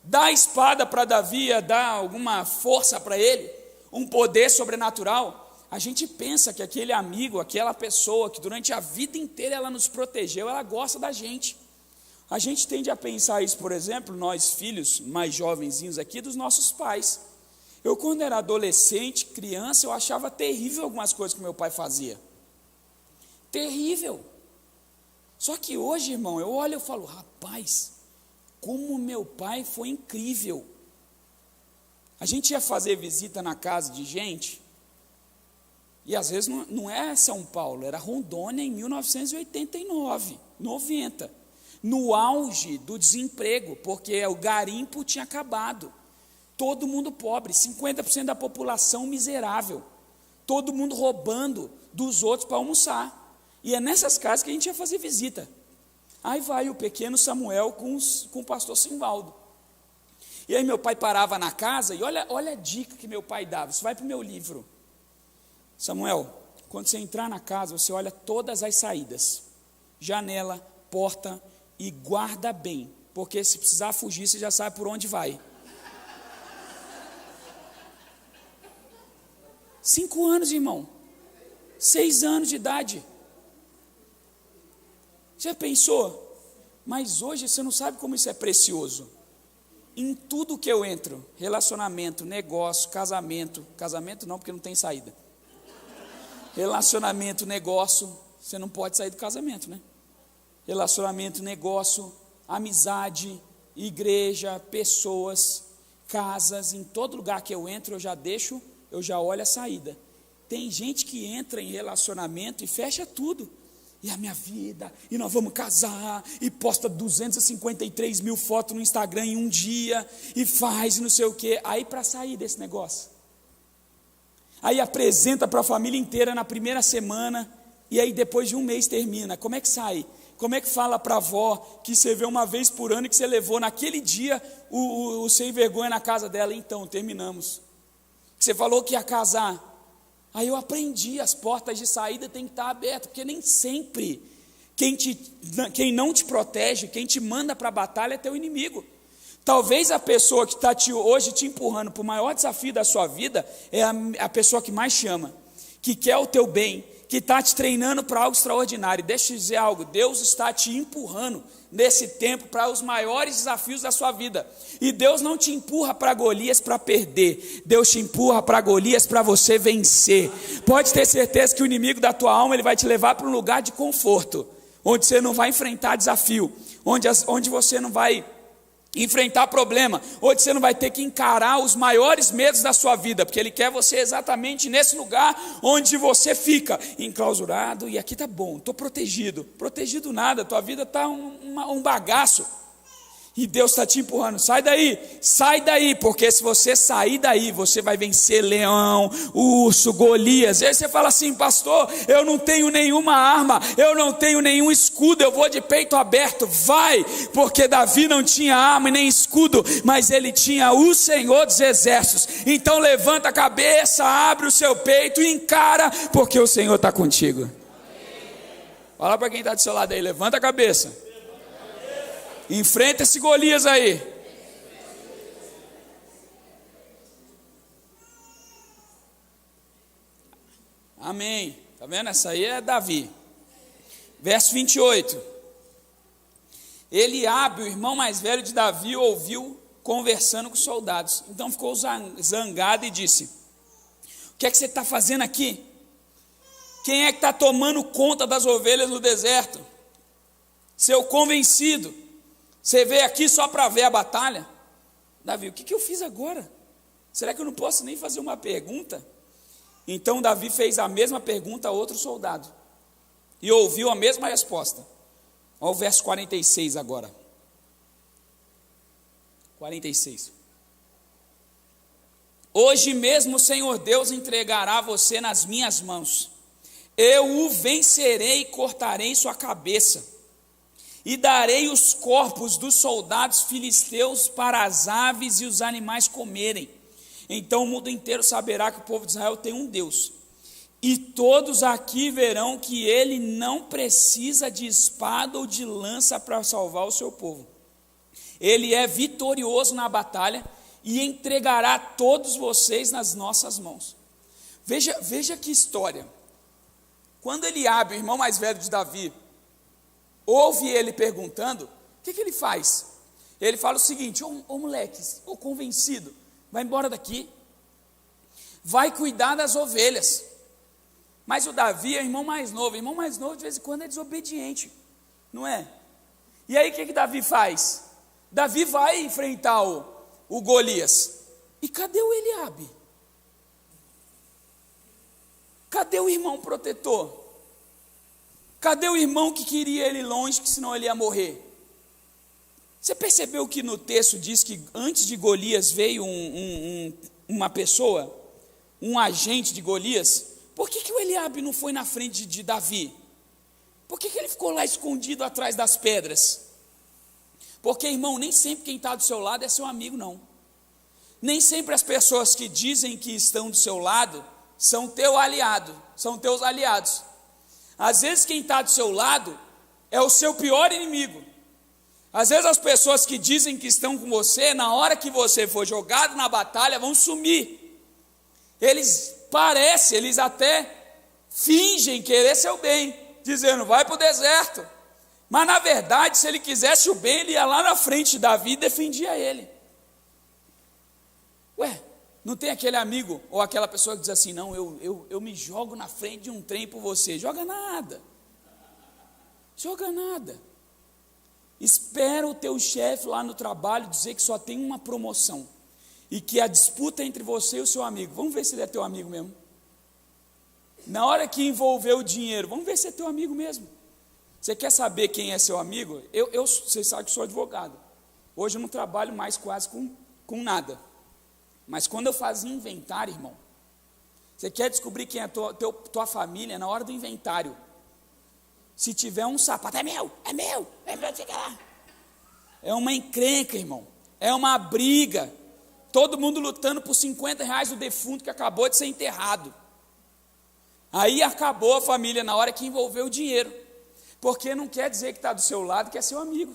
Dar a espada para Davi ia dar alguma força para ele? Um poder sobrenatural? A gente pensa que aquele amigo, aquela pessoa que durante a vida inteira ela nos protegeu, ela gosta da gente. A gente tende a pensar isso, por exemplo, nós filhos mais jovenzinhos aqui, dos nossos pais. Eu, quando era adolescente, criança, eu achava terrível algumas coisas que meu pai fazia. Terrível. Só que hoje, irmão, eu olho e falo, rapaz, como meu pai foi incrível. A gente ia fazer visita na casa de gente, e às vezes não é São Paulo, era Rondônia em 1989, 90, no auge do desemprego, porque o garimpo tinha acabado. Todo mundo pobre, 50% da população miserável, todo mundo roubando dos outros para almoçar. E é nessas casas que a gente ia fazer visita. Aí vai o pequeno Samuel com o pastor Simvaldo. E aí meu pai parava na casa, e olha a dica que meu pai dava, isso vai para o meu livro. Samuel, quando você entrar na casa, você olha todas as saídas, janela, porta, e guarda bem, porque se precisar fugir, você já sabe por onde vai. 5 anos, irmão. 6 anos de idade. Já pensou? Mas hoje você não sabe como isso é precioso. Em tudo que eu entro, relacionamento, negócio, casamento não, porque não tem saída. Relacionamento, negócio, você não pode sair do casamento, né? relacionamento, negócio, amizade, igreja, pessoas, casas, em todo lugar que eu entro, eu já olho a saída. Tem gente que entra em relacionamento e fecha tudo. E a minha vida, e nós vamos casar, e posta 253 mil fotos no Instagram em um dia, e faz não sei o quê. Aí para sair desse negócio, aí apresenta para a família inteira na primeira semana, e aí depois de um mês termina. Como é que sai? Como é que fala para a avó que você vê uma vez por ano e que você levou naquele dia o sem vergonha na casa dela? Então, terminamos. Você falou que ia casar. Aí eu aprendi, as portas de saída têm que estar abertas, porque nem sempre quem não te protege, quem te manda para a batalha é teu inimigo. Talvez a pessoa que está hoje te empurrando para o maior desafio da sua vida é a pessoa que mais te ama, que quer o teu bem, que está te treinando para algo extraordinário. Deixa eu te dizer algo, Deus está te empurrando nesse tempo para os maiores desafios da sua vida. E Deus não te empurra para Golias para perder, Deus te empurra para Golias para você vencer. Pode ter certeza que o inimigo da tua alma, ele vai te levar para um lugar de conforto, onde você não vai enfrentar desafio, onde você não vai enfrentar problema, onde você não vai ter que encarar os maiores medos da sua vida, porque Ele quer você exatamente nesse lugar onde você fica enclausurado, e aqui tá bom, estou protegido nada, tua vida está um bagaço, e Deus está te empurrando, sai daí, porque se você sair daí, você vai vencer leão, urso, Golias. E aí você fala assim: pastor, eu não tenho nenhuma arma, eu não tenho nenhum escudo, eu vou de peito aberto. Vai, porque Davi não tinha arma e nem escudo, mas ele tinha o Senhor dos exércitos. Então levanta a cabeça, abre o seu peito e encara, porque o Senhor está contigo. Fala para quem está do seu lado aí, levanta a cabeça. Enfrenta esse Golias aí. Amém. Tá vendo? Essa aí é Davi. Verso 28. Eliabe, o irmão mais velho de Davi, ouviu conversando com os soldados. Então ficou zangado e disse: o que é que você está fazendo aqui? Quem é que está tomando conta das ovelhas no deserto? Seu convencido. Você veio aqui só para ver a batalha? Davi, o que eu fiz agora? Será que eu não posso nem fazer uma pergunta? Então Davi fez a mesma pergunta a outro soldado, e ouviu a mesma resposta. Olha o verso 46 agora. 46. Hoje mesmo o Senhor Deus entregará você nas minhas mãos. Eu o vencerei e cortarei sua cabeça. E darei os corpos dos soldados filisteus para as aves e os animais comerem. Então o mundo inteiro saberá que o povo de Israel tem um Deus. E todos aqui verão que ele não precisa de espada ou de lança para salvar o seu povo. Ele é vitorioso na batalha e entregará todos vocês nas nossas mãos. Veja que história. Quando Eliabe, o irmão mais velho de Davi, ouve ele perguntando, o que ele faz? Ele fala o seguinte: ô moleques, ô convencido, vai embora daqui, vai cuidar das ovelhas. Mas o Davi é o irmão mais novo de vez em quando é desobediente, não é? E aí o que Davi faz? Davi vai enfrentar o Golias, e cadê o Eliabe? Cadê o irmão protetor? Cadê o irmão que queria ele longe, que senão ele ia morrer? Você percebeu que no texto diz que antes de Golias veio uma pessoa, um agente de Golias? Por que o Eliabe não foi na frente de Davi? Por que ele ficou lá escondido atrás das pedras? Porque, irmão, nem sempre quem está do seu lado é seu amigo, não. Nem sempre as pessoas que dizem que estão do seu lado são teu aliado, são teus aliados. Às vezes quem está do seu lado é o seu pior inimigo. Às vezes as pessoas que dizem que estão com você, na hora que você for jogado na batalha, vão sumir. Eles até fingem querer seu bem, dizendo: vai para o deserto. Mas na verdade, se ele quisesse o bem, ele ia lá na frente de Davi e defendia ele. Ué, não tem aquele amigo ou aquela pessoa que diz assim: não, eu me jogo na frente de um trem por você. Joga nada. Espera o teu chefe lá no trabalho dizer que só tem uma promoção e que a disputa é entre você e o seu amigo. Vamos ver se ele é teu amigo mesmo. Na hora que envolver o dinheiro, vamos ver se é teu amigo mesmo. Você quer saber quem é seu amigo? Você sabe que sou advogado. Hoje eu não trabalho mais quase com nada. Mas quando eu fazia inventário, irmão, você quer descobrir quem é tua família na hora do inventário. Se tiver um sapato, é meu, fica lá. É uma encrenca, irmão. É uma briga. Todo mundo lutando por R$50 do defunto que acabou de ser enterrado. Aí acabou a família na hora que envolveu o dinheiro. Porque não quer dizer que está do seu lado que é seu amigo.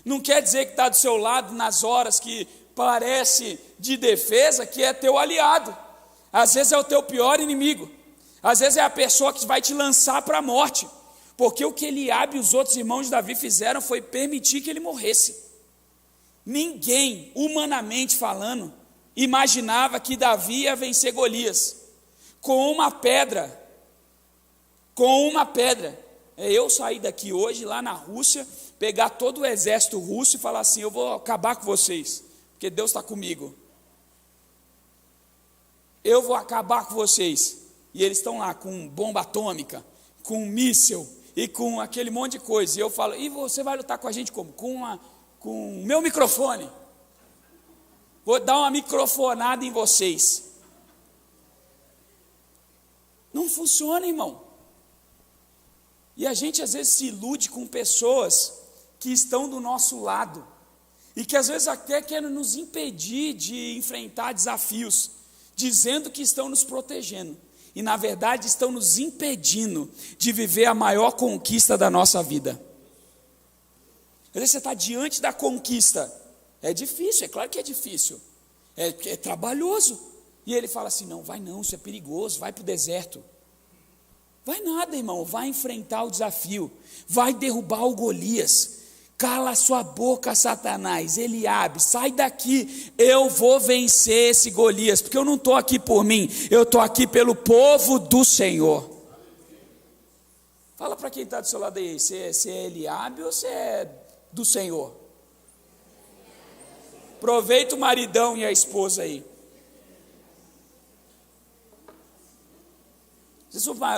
Não quer dizer que está do seu lado nas horas que parece de defesa que é teu aliado. Às vezes é o teu pior inimigo. Às vezes é a pessoa que vai te lançar para a morte. Porque o que Eliabe e os outros irmãos de Davi fizeram foi permitir que ele morresse. Ninguém, humanamente falando, imaginava que Davi ia vencer Golias com uma pedra. Eu sair daqui hoje, lá na Rússia, pegar todo o exército russo e falar assim: eu vou acabar com vocês, porque Deus está comigo. Eu vou acabar com vocês. E eles estão lá com bomba atômica, com míssil e com aquele monte de coisa. E eu falo: e você vai lutar com a gente como? Com o meu microfone. Vou dar uma microfonada em vocês. Não funciona, irmão. E a gente às vezes se ilude com pessoas que estão do nosso lado e que às vezes até querem nos impedir de enfrentar desafios, dizendo que estão nos protegendo e na verdade estão nos impedindo de viver a maior conquista da nossa vida. Às vezes você está diante da conquista, é difícil, é claro que é difícil, é trabalhoso, e ele fala assim: não, vai não, isso é perigoso, vai para o deserto. Vai nada, irmão, vai enfrentar o desafio, vai derrubar o Golias. Cala a sua boca, Satanás. Eliabe, sai daqui, eu vou vencer esse Golias, porque eu não estou aqui por mim, eu estou aqui pelo povo do Senhor. Fala para quem está do seu lado aí, você é Eliabe ou você é do Senhor? Aproveita o maridão e a esposa aí.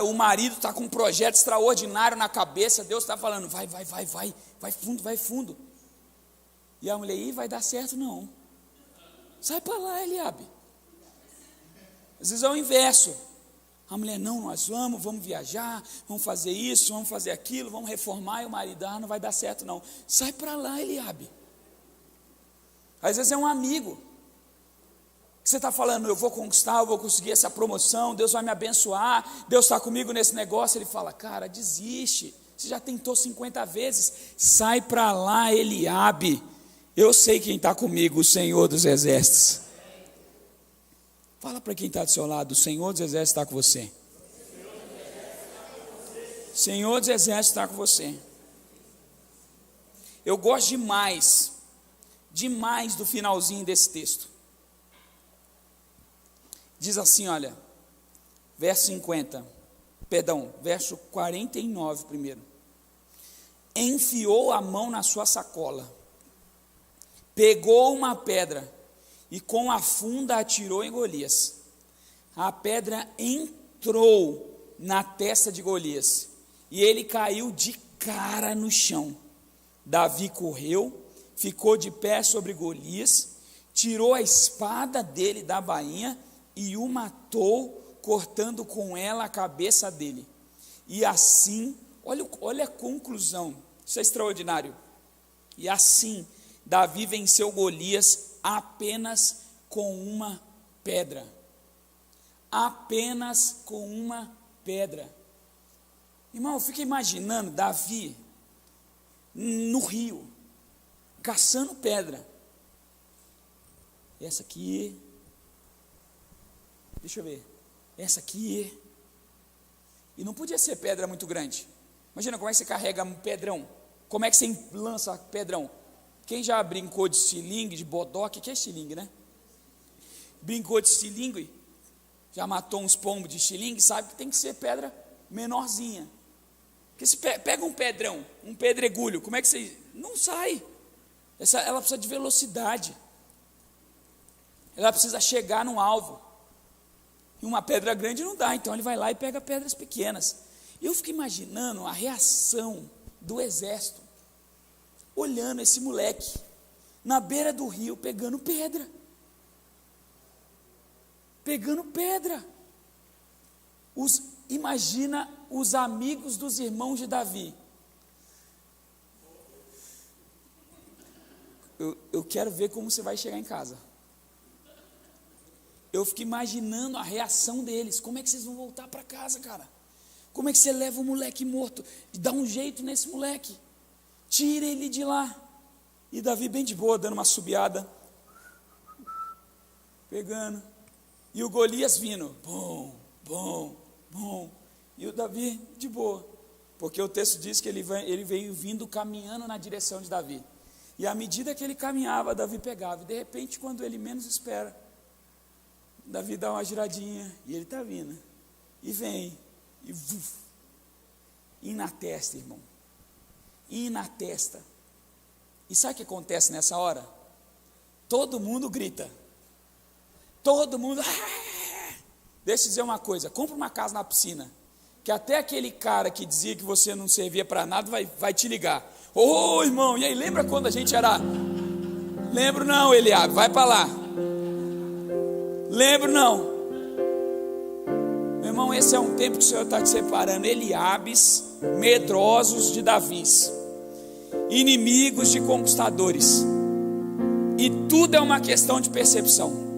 O marido está com um projeto extraordinário na cabeça, Deus está falando: vai fundo. E a mulher: vai dar certo não. Sai para lá, Eliabe. Às vezes é o inverso. A mulher: não, nós vamos viajar, vamos fazer isso, vamos fazer aquilo, vamos reformar. E o marido: não vai dar certo não. Sai para lá, Eliabe. Às vezes é um amigo. Você está falando: eu vou conquistar, eu vou conseguir essa promoção, Deus vai me abençoar, Deus está comigo nesse negócio. Ele fala: cara, desiste, você já tentou 50 vezes, sai para lá, Eliabe, eu sei quem está comigo, o Senhor dos Exércitos. Fala para quem está do seu lado: o Senhor dos Exércitos está com você. O Senhor dos Exércitos está com você. Eu gosto demais do finalzinho desse texto. Diz assim, olha, verso 49 primeiro. Enfiou a mão na sua sacola, pegou uma pedra e com a funda atirou em Golias. A pedra entrou na testa de Golias e ele caiu de cara no chão. Davi correu, ficou de pé sobre Golias, tirou a espada dele da bainha e o matou, cortando com ela a cabeça dele. E assim, olha a conclusão, isso é extraordinário. E assim, Davi venceu Golias apenas com uma pedra. Apenas com uma pedra. Irmão, eu fico imaginando Davi no rio, caçando pedra. Essa aqui... Deixa eu ver, essa aqui, e não podia ser pedra muito grande. Imagina como é que você carrega um pedrão, como é que você lança pedrão. Quem já brincou de estilingue, de bodoque, que é estilingue, né? Brincou de estilingue, já matou uns pombos de estilingue, sabe que tem que ser pedra menorzinha. Porque se pega um pedrão, um pedregulho, como é que você... não sai. Ela precisa de velocidade. Ela precisa chegar no alvo. E uma pedra grande não dá, então ele vai lá e pega pedras pequenas. Eu fico imaginando a reação do exército, olhando esse moleque, na beira do rio, pegando pedra. Pegando pedra. Imagina os amigos dos irmãos de Davi. Eu quero ver como você vai chegar em casa. Eu fico imaginando a reação deles. Como é que vocês vão voltar para casa, cara? Como é que você leva o moleque morto e dá um jeito nesse moleque? Tira ele de lá. E Davi bem de boa, dando uma subiada, pegando. E o Golias vindo, bom. E o Davi de boa, porque o texto diz que ele veio vindo caminhando na direção de Davi. E à medida que ele caminhava, Davi pegava. E de repente, quando ele menos espera, Davi dá uma giradinha e ele está vindo. E vem. E vuf. E na testa, irmão. E na testa. E sabe o que acontece nessa hora? Todo mundo grita. Todo mundo... Deixa eu dizer uma coisa. Compra uma casa na piscina. Que até aquele cara que dizia que você não servia para nada vai te ligar. Ô irmão, e aí, lembra quando a gente era... Lembro não, Eliabe, vai para lá. Lembro não. Meu irmão, esse é um tempo que o Senhor está te separando. Eliabes, medrosos de Davis, inimigos de conquistadores. E tudo é uma questão de percepção.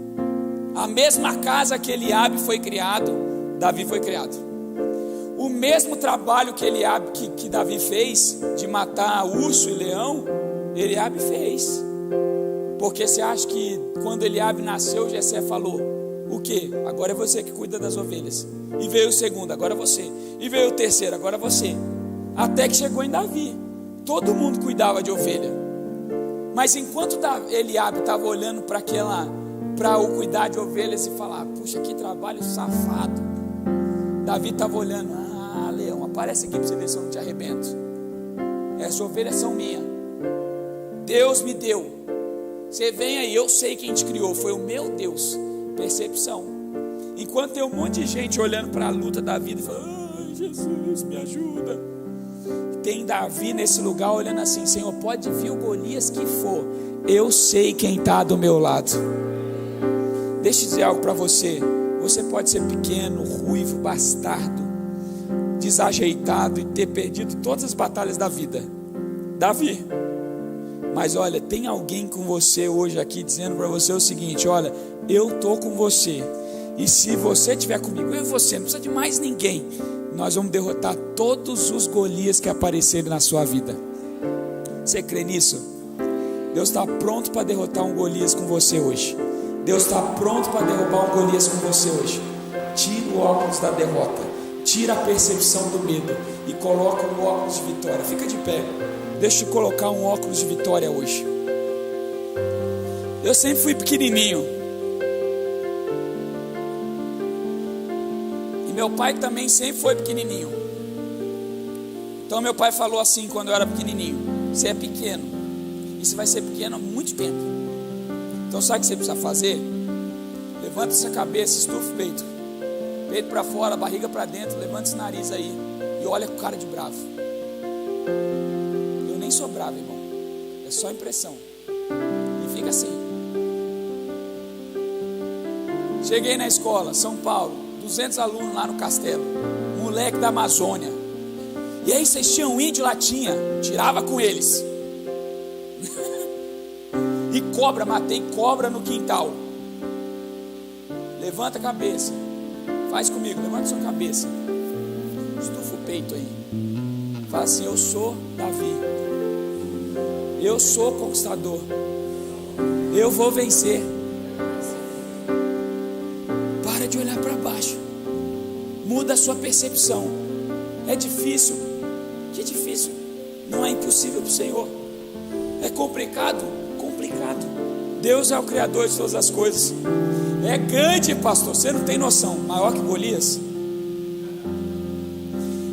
A mesma casa que Eliabe foi criado, Davi foi criado. O mesmo trabalho que Davi fez de matar urso e leão, Eliabe fez. Porque você acha que quando Eliabe nasceu, Jessé falou: o quê? Agora é você que cuida das ovelhas. E veio o segundo, agora você. E veio o terceiro, agora você. Até que chegou em Davi. Todo mundo cuidava de ovelha. Mas enquanto Eliabe estava olhando para o cuidar de ovelhas e falar: puxa, que trabalho safado. Davi estava olhando: leão, aparece aqui para você ver se eu não te arrebento. Essas ovelhas são minhas. Deus me deu. Você vem aí, eu sei quem te criou, foi o meu Deus. Percepção. Enquanto tem um monte de gente olhando para a luta da vida e falando: Jesus, me ajuda. Tem Davi nesse lugar olhando assim: Senhor, pode vir o Golias que for, eu sei quem está do meu lado. Deixa eu dizer algo para você. Você pode ser pequeno, ruivo, bastardo, desajeitado e ter perdido todas as batalhas da vida. Davi. Mas olha, tem alguém com você hoje aqui dizendo para você o seguinte: olha, eu estou com você. E se você estiver comigo, eu e você, não precisa de mais ninguém, nós vamos derrotar todos os Golias que aparecerem na sua vida. Você crê nisso? Deus está pronto para derrotar um Golias com você hoje. Deus está pronto para derrubar um Golias com você hoje. Tira o óculos da derrota, tira a percepção do medo e coloca um óculos de vitória. Fica de pé. Deixa eu colocar um óculos de vitória hoje. Eu sempre fui pequenininho. E meu pai também sempre foi pequenininho. Então meu pai falou assim quando eu era pequenininho: você é pequeno, e você vai ser pequeno há muito tempo. Então sabe o que você precisa fazer? Levanta essa cabeça, estufa o peito. Peito para fora, barriga para dentro. Levanta esse nariz aí e olha com cara de bravo. Eu nem sou bravo, irmão. É só impressão. E fica assim. Cheguei na escola, São Paulo, 200 alunos lá no castelo. Moleque da Amazônia. E aí vocês tinham índio lá? Tinha. Tirava com eles. E cobra, matei cobra no quintal. Levanta a cabeça. Faz comigo, levanta a sua cabeça. Estufa o peito aí. Fala assim: eu sou Davi. Eu sou conquistador. Eu vou vencer. Para de olhar para baixo. Muda a sua percepção. É difícil. Que difícil. Não é impossível para o Senhor. É complicado. Deus é o Criador de todas as coisas. É grande, pastor, você não tem noção. Maior que Golias.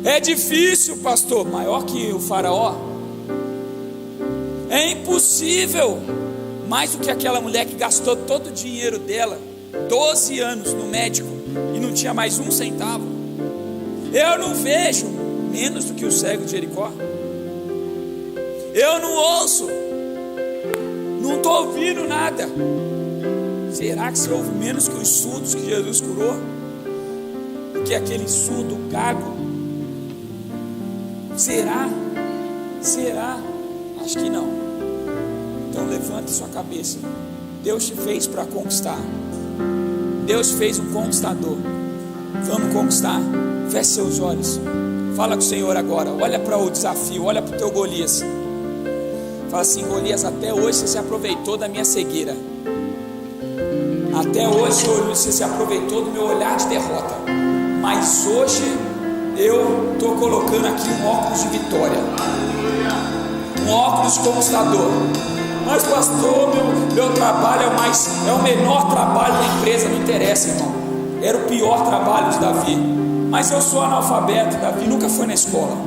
É difícil, pastor. Maior que o faraó. É impossível. Mais do que aquela mulher que gastou todo o dinheiro dela, 12 anos no médico, e não tinha mais um centavo. Eu não vejo menos do que o cego de Jericó. Eu não ouço, não estou ouvindo nada. Será que você ouve menos que os surdos que Jesus curou? Que aquele surdo gago? Será? Acho que não. Então levante sua cabeça. Deus te fez para conquistar. Deus fez um conquistador. Vamos conquistar. Feche seus olhos. Fala com o Senhor agora. Olha para o desafio. Olha para o teu Golias. Fala assim: Golias, até hoje você se aproveitou da minha cegueira. Até hoje, você se aproveitou do meu olhar de derrota. Mas hoje eu estou colocando aqui um óculos de vitória. Um óculos conquistador. Mas pastor, meu trabalho é o menor trabalho da empresa. Não interessa, irmão. Era o pior trabalho de Davi. Mas eu sou analfabeto. Davi nunca foi na escola.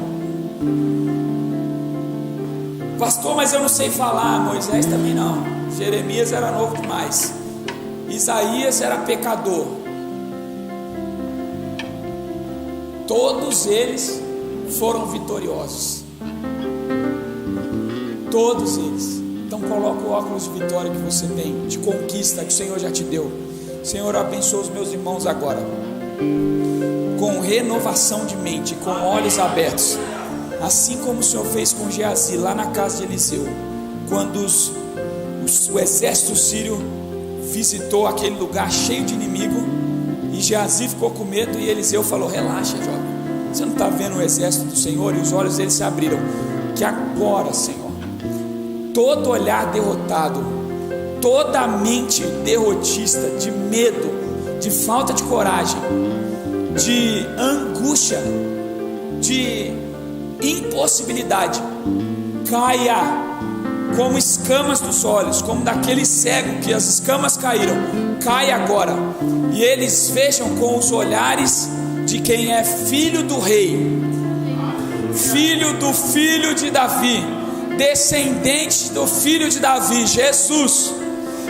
Pastor, mas eu não sei falar. Moisés também não. Jeremias era novo demais. Isaías era pecador. Todos eles foram vitoriosos. Todos eles. Então coloca o óculos de vitória que você tem, de conquista que o Senhor já te deu. Senhor, abençoa os meus irmãos agora, com renovação de mente, com olhos abertos, assim como o Senhor fez com Geazi lá na casa de Eliseu, quando o exército sírio visitou aquele lugar cheio de inimigo, e Geazi ficou com medo, e Eliseu falou: relaxa, jovem, você não está vendo o exército do Senhor? E os olhos dele se abriram. Que agora, Senhor, todo olhar derrotado, toda mente derrotista, de medo, de falta de coragem, de angústia, de impossibilidade, caia como escamas dos olhos, como daquele cego que as escamas caíram. Cai agora, e eles vejam com os olhares de quem é filho do rei, filho do filho de Davi, descendente do filho de Davi, Jesus,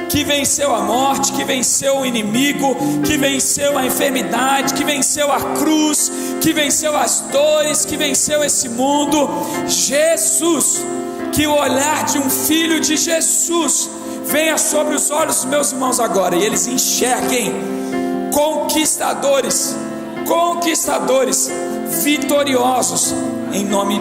que venceu a morte, que venceu o inimigo, que venceu a enfermidade, que venceu a cruz, que venceu as dores, que venceu esse mundo. Jesus, que o olhar de um filho de Jesus venha sobre os olhos dos meus irmãos agora, e eles enxerguem conquistadores, vitoriosos, em nome de